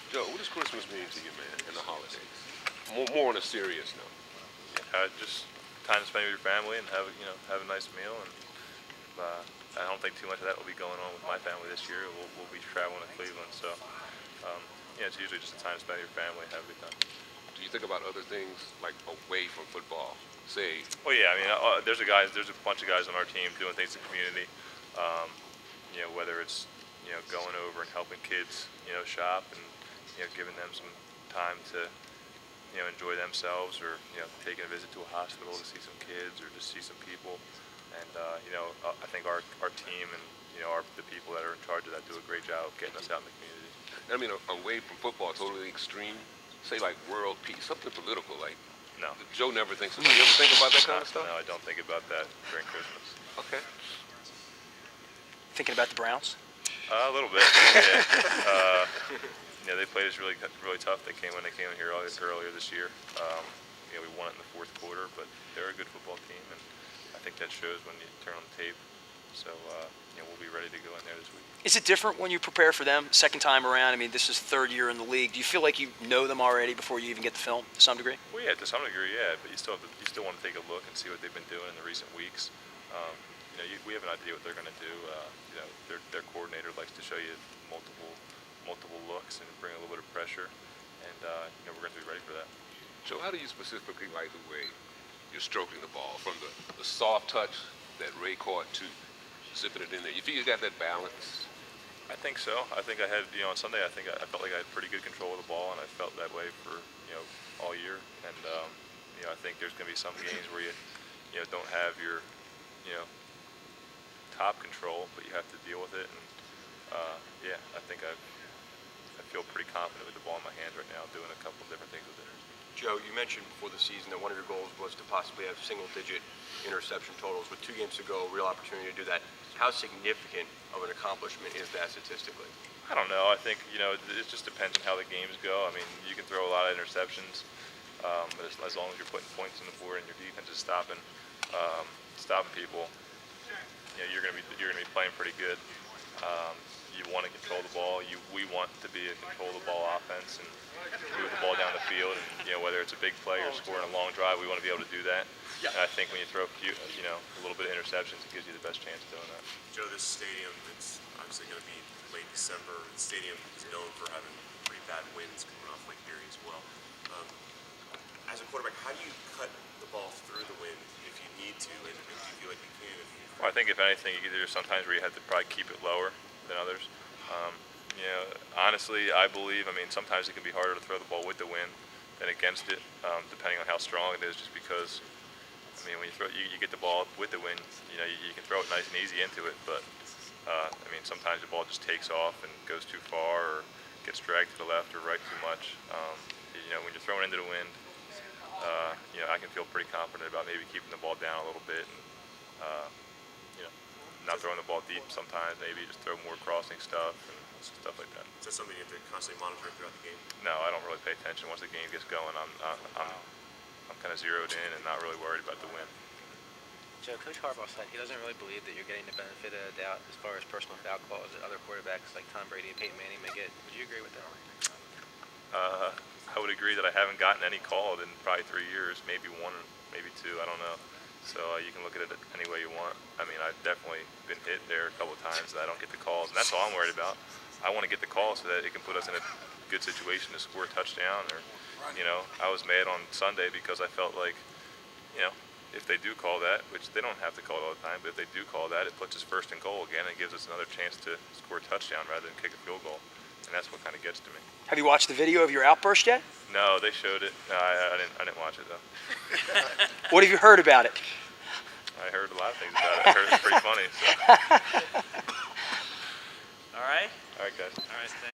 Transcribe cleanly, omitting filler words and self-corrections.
Joe, what does Christmas mean to you, man, and the holidays? More on a serious note. Just time to spend with your family and have a nice meal. And I don't think too much of that will be going on with my family this year. We'll be traveling to Cleveland, so it's usually just a time to spend with your family and have a good time. Do you think about other things like away from football? Say, Well, yeah, I mean, there's a bunch of guys on our team doing things in the community. Whether it's going over and helping kids shop and giving them some time to enjoy themselves, or taking a visit to a hospital to see some kids or just see some people. And I think our team and the people that are in charge of that do a great job of getting us out in the community. I mean, away from football, totally extreme. Say like world peace, something political. Like, No. Joe never thinks. You ever think about that kind of stuff? No, I don't think about that during Christmas. Okay. Thinking about the Browns? A little bit. Yeah. They played us really tough. They came in here earlier this year. We won it in the fourth quarter, but they're a good football team, and I think that shows when you turn on the tape. So we'll be ready to go in there this week. Is it different when you prepare for them second time around? I mean, this is third year in the league. Do you feel like you know them already before you even get the film to some degree? Well, yeah, to some degree, yeah. But you still want to take a look and see what they've been doing in the recent weeks. We have an idea what they're going to do. Their coordinator likes to show you multiple looks and bring a little bit of pressure, and we're going to be ready for that. Joe, how do you specifically like the way you're stroking the ball, from the soft touch that Ray caught to zipping it in there? You feel you got that balance? I think so. I think I had, on Sunday, I felt like I had pretty good control of the ball, and I felt that way for, all year. And, I think there's going to be some games where you don't have your, top control, but you have to deal with it. And, I think I feel pretty confident with the ball in my hands right now, doing a couple of different things with it. Joe, you mentioned before the season that one of your goals was to possibly have single-digit interception totals. With 2 games to go, real opportunity to do that. How significant of an accomplishment is that statistically? I don't know. I think, it just depends on how the games go. I mean, you can throw a lot of interceptions, but as long as you're putting points on the board and your defense is stopping people, you're going to be playing pretty good. You want to control the ball. We want to be a control the ball offense and move the ball down the field. And whether it's a big play or scoring a long drive, we want to be able to do that. Yeah. And I think when you throw a little bit of interceptions, it gives you the best chance of doing that. Joe, this stadium, it's obviously going to be late December. The stadium is known for having pretty bad winds coming off Lake Erie as well. As a quarterback, how do you cut the ball through the wind if you need to, and do you feel like you can? Well, I think if anything, there's sometimes where you have to probably keep it lower than others. Honestly, I believe, sometimes it can be harder to throw the ball with the wind than against it, depending on how strong it is, just because, when you get the ball with the wind, you can throw it nice and easy into it, but, sometimes the ball just takes off and goes too far or gets dragged to the left or right too much. When you're throwing into the wind, I can feel pretty confident about maybe keeping the ball down a little bit and, not throwing the ball deep sometimes, maybe just throw more crossing stuff and stuff like that. Is that something you have to constantly monitor throughout the game? No, I don't really pay attention. Once the game gets going, I'm kind of zeroed in and not really worried about the win. Joe, Coach Harbaugh said he doesn't really believe that you're getting the benefit of the doubt as far as personal foul calls that other quarterbacks like Tom Brady and Peyton Manning may get. Would you agree with that? I would agree that I haven't gotten any called in probably 3 years, maybe 1, maybe 2, I don't know. So you can look at it any way you want. I've definitely been hit there a couple of times and I don't get the calls, and that's all I'm worried about. I want to get the call so that it can put us in a good situation to score a touchdown. Or, I was mad on Sunday because I felt like, if they do call that, which they don't have to call it all the time, but if they do call that, it puts us first and goal again and gives us another chance to score a touchdown rather than kick a field goal. And that's what kind of gets to me. Have you watched the video of your outburst yet? No, they showed it. No, I didn't watch it though. What have you heard about it? I heard a lot of things about it. I heard it's pretty funny. So. All right. All right, guys. All right, thanks.